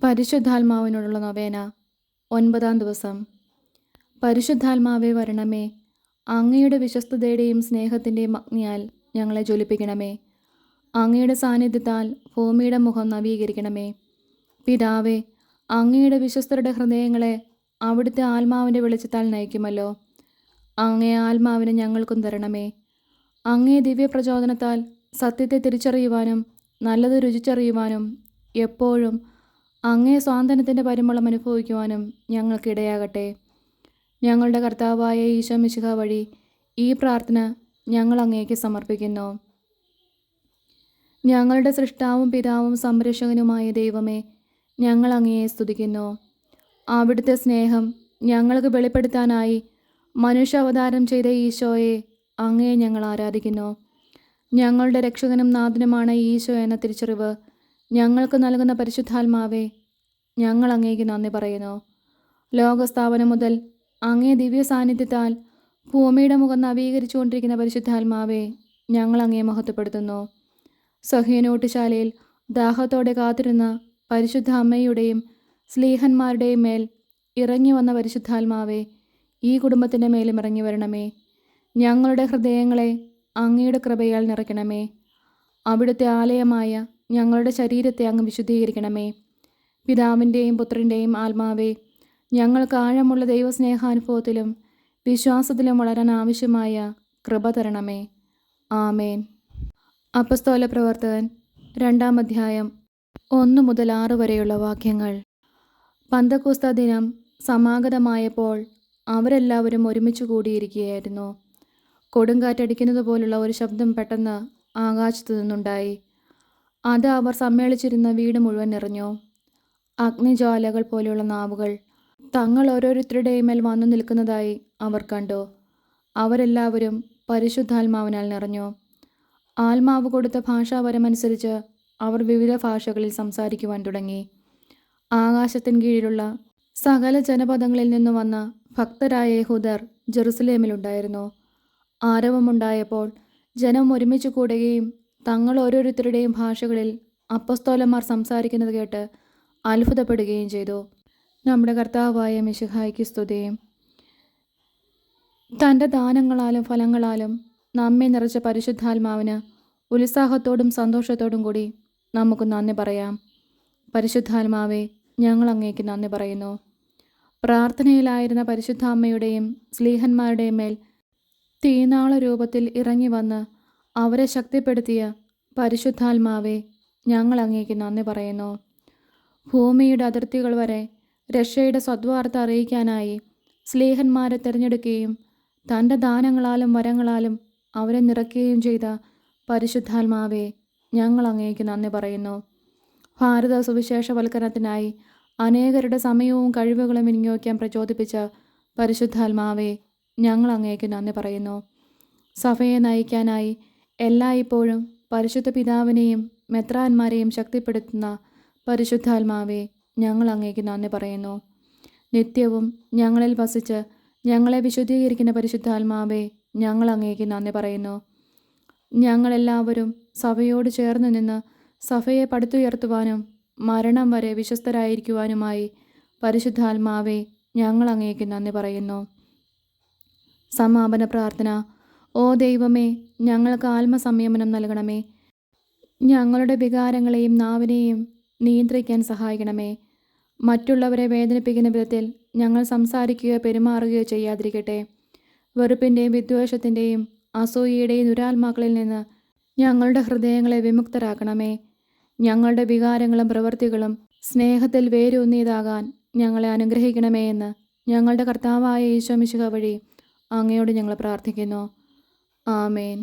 പരിശുദ്ധാത്മാവിനോടുള്ള നൊവേന 9-ാം ദിവസം. പരിശുദ്ധാത്മാവേ വരണമേ, അങ്ങയുടെ വിശ്വസ്തതയുടെയും സ്നേഹത്തിൻ്റെയും അഗ്നിയാൽ ഞങ്ങളെ ജ്വലിപ്പിക്കണമേ. അങ്ങയുടെ സാന്നിധ്യത്താൽ ഭൂമിയുടെ മുഖം നവീകരിക്കണമേ. പിതാവേ, അങ്ങയുടെ വിശ്വസ്തരുടെ ഹൃദയങ്ങളെ അവിടുത്തെ ആത്മാവിൻ്റെ വെളിച്ചത്താൽ നയിക്കുമല്ലോ. അങ്ങേ ആത്മാവിനെ ഞങ്ങൾക്കും തരണമേ. അങ്ങേ ദിവ്യപ്രചോദനത്താൽ സത്യത്തെ തിരിച്ചറിയുവാനും നല്ലത് രുചിച്ചറിയുവാനും എപ്പോഴും അങ്ങേ സ്വാന്തനത്തിൻ്റെ പരിമളം അനുഭവിക്കുവാനും ഞങ്ങൾക്കിടയാകട്ടെ. ഞങ്ങളുടെ കർത്താവായ ഈശോ മിശിഹ വഴി ഈ പ്രാർത്ഥന ഞങ്ങൾ അങ്ങേക്ക് സമർപ്പിക്കുന്നു. ഞങ്ങളുടെ സൃഷ്ടാവും പിതാവും സംരക്ഷകനുമായ ദൈവമേ, ഞങ്ങൾ അങ്ങയെ സ്തുതിക്കുന്നു. അവിടുത്തെ സ്നേഹം ഞങ്ങൾക്ക് വെളിപ്പെടുത്താനായി മനുഷ്യ അവതാരം ചെയ്ത ഈശോയെ അങ്ങയെ ഞങ്ങൾ ആരാധിക്കുന്നു. ഞങ്ങളുടെ രക്ഷകനും നാഥനുമാണ് ഈശോ എന്ന തിരിച്ചറിവ് ഞങ്ങൾക്ക് നൽകുന്ന പരിശുദ്ധാത്മാവേ, ഞങ്ങൾ അങ്ങേക്ക് നന്ദി പറയുന്നു. ലോകസ്ഥാപനം മുതൽ അങ്ങേ ദിവ്യ സാന്നിധ്യത്താൽ ഭൂമിയുടെ മുഖം നവീകരിച്ചുകൊണ്ടിരിക്കുന്ന പരിശുദ്ധാത്മാവേ, ഞങ്ങൾ അങ്ങേ മഹത്വപ്പെടുത്തുന്നു. സഹ്യനോട്ടുശാലയിൽ ദാഹത്തോടെ കാത്തിരുന്ന പരിശുദ്ധ അമ്മയുടെയും സ്ലീഹന്മാരുടെയും മേൽ ഇറങ്ങി വന്ന പരിശുദ്ധാത്മാവേ, ഈ കുടുംബത്തിൻ്റെ മേലും ഇറങ്ങി വരണമേ. ഞങ്ങളുടെ ഹൃദയങ്ങളെ അങ്ങയുടെ കൃപയാൽ നിറയ്ക്കണമേ. അവിടുത്തെ ആലയമായ ഞങ്ങളുടെ ശരീരത്തെ അങ്ങ് വിശുദ്ധീകരിക്കണമേ. പിതാവിൻ്റെയും പുത്രൻ്റെയും ആത്മാവേ, ഞങ്ങൾക്ക് ആഴമുള്ള ദൈവസ്നേഹാനുഭവത്തിലും വിശ്വാസത്തിലും വളരാൻ ആവശ്യമായ കൃപ തരണമേ. ആമേൻ. അപ്പസ്തോല പ്രവർത്തകൻ 2-ാം അധ്യായം 1 മുതൽ 6 വരെയുള്ള വാക്യങ്ങൾ. പന്തക്കോസ്ത ദിനം സമാഗതമായപ്പോൾ അവരെല്ലാവരും ഒരുമിച്ച് കൂടിയിരിക്കുകയായിരുന്നു. കൊടുങ്കാറ്റടിക്കുന്നത് പോലുള്ള ഒരു ശബ്ദം പെട്ടെന്ന് ആകാശത്തു നിന്നുണ്ടായി. അത് അവർ സമ്മേളിച്ചിരുന്ന വീട് മുഴുവൻ നിറഞ്ഞു. അഗ്നിജ്വാലകൾ പോലെയുള്ള നാവുകൾ തങ്ങൾ ഓരോരുത്തരുടെയും മേൽ വന്നു നിൽക്കുന്നതായി അവർ കണ്ടു. അവരെല്ലാവരും പരിശുദ്ധാത്മാവിനാൽ നിറഞ്ഞു. ആത്മാവ് കൊടുത്ത ഭാഷാപരമനുസരിച്ച് അവർ വിവിധ ഭാഷകളിൽ സംസാരിക്കുവാൻ തുടങ്ങി. ആകാശത്തിൻ കീഴിലുള്ള സകല ജനപദങ്ങളിൽ നിന്നു വന്ന ഭക്തരായ യഹൂദർ ജെറുസലേമിലുണ്ടായിരുന്നു. ആരവമുണ്ടായപ്പോൾ ജനം ഒരുമിച്ച് കൂടുകയും തങ്ങൾ ഓരോരുത്തരുടെയും ഭാഷകളിൽ അപ്പസ്തോലന്മാർ സംസാരിക്കുന്നത് കേട്ട് അത്ഭുതപ്പെടുകയും ചെയ്തു. നമ്മുടെ കർത്താവായ മിശിഹായ്ക്ക് സ്തുതിയും. തൻ്റെ ദാനങ്ങളാലും ഫലങ്ങളാലും നമ്മെ നിറച്ച പരിശുദ്ധാത്മാവിന് ഉത്സാഹത്തോടും സന്തോഷത്തോടും കൂടി നമുക്ക് നന്ദി പറയാം. പരിശുദ്ധാത്മാവേ, ഞങ്ങൾ അങ്ങേക്ക് നന്ദി പറയുന്നു. പ്രാർത്ഥനയിലായിരുന്ന പരിശുദ്ധ അമ്മയുടെയും സ്ലീഹന്മാരുടെയും മേൽ തീനാള രൂപത്തിൽ ഇറങ്ങി വന്ന് അവരെ ശക്തിപ്പെടുത്തിയ പരിശുദ്ധാത്മാവേ, ഞങ്ങൾ അങ്ങേക്ക് നന്ദി പറയുന്നു. ഭൂമിയുടെ അതിർത്തികൾ വരെ രക്ഷയുടെ സദ്വാർത്ത അറിയിക്കാനായി സ്ലീഹന്മാരെ തിരഞ്ഞെടുക്കുകയും തൻ്റെ ദാനങ്ങളാലും വരങ്ങളാലും അവരെ നിറയ്ക്കുകയും ചെയ്ത പരിശുദ്ധാത്മാവേ, ഞങ്ങൾ അങ്ങേക്ക് നന്ദി പറയുന്നു. ഭാരത സുവിശേഷവൽക്കരണത്തിനായി അനേകരുടെ സമയവും കഴിവുകളും വിനിയോഗിക്കാൻ പ്രചോദിപ്പിച്ച പരിശുദ്ധാത്മാവേ, ഞങ്ങൾ അങ്ങേക്ക് നന്ദി പറയുന്നു. സഭയെ നയിക്കാനായി എല്ലായ്പ്പോഴും പരിശുദ്ധ പിതാവിനെയും മെത്രാന്മാരെയും ശക്തിപ്പെടുത്തുന്ന പരിശുദ്ധാത്മാവേ, ഞങ്ങൾ അങ്ങേക്ക് നന്ദി പറയുന്നു. നിത്യവും ഞങ്ങളിൽ വസിച്ച് ഞങ്ങളെ വിശുദ്ധീകരിക്കുന്ന പരിശുദ്ധാത്മാവേ, ഞങ്ങൾ അങ്ങേക്ക് നന്ദി പറയുന്നു. ഞങ്ങളെല്ലാവരും സഭയോട് ചേർന്ന് നിന്ന് സഭയെ പടുത്തുയർത്തുവാനും മരണം വരെ വിശ്വസ്തരായിരിക്കുവാനുമായി പരിശുദ്ധാത്മാവേ, ഞങ്ങൾ അങ്ങേക്ക് നന്ദി പറയുന്നു. സമാപന പ്രാർത്ഥന. ഓ ദൈവമേ, ഞങ്ങൾക്ക് ആത്മസംയമനം നൽകണമേ. ഞങ്ങളുടെ വികാരങ്ങളെയും നാവിനെയും നിയന്ത്രിക്കാൻ സഹായിക്കണമേ. മറ്റുള്ളവരെ വേദനിപ്പിക്കുന്ന വിധത്തിൽ ഞങ്ങൾ സംസാരിക്കുകയോ പെരുമാറുകയോ ചെയ്യാതിരിക്കട്ടെ. വെറുപ്പിൻ്റെയും വിദ്വേഷത്തിൻ്റെയും അസൂയയുടെയും ദുരാത്മാക്കളിൽ നിന്ന് ഞങ്ങളുടെ ഹൃദയങ്ങളെ വിമുക്തരാക്കണമേ. ഞങ്ങളുടെ വികാരങ്ങളും പ്രവൃത്തികളും സ്നേഹത്തിൽ വേരൂന്നിയതാകാൻ ഞങ്ങളെ അനുഗ്രഹിക്കണമേ എന്ന് ഞങ്ങളുടെ കർത്താവായ ഈശോ മിശിഹ വഴി അങ്ങയോട് ഞങ്ങൾ പ്രാർത്ഥിക്കുന്നു. ആമേൻ.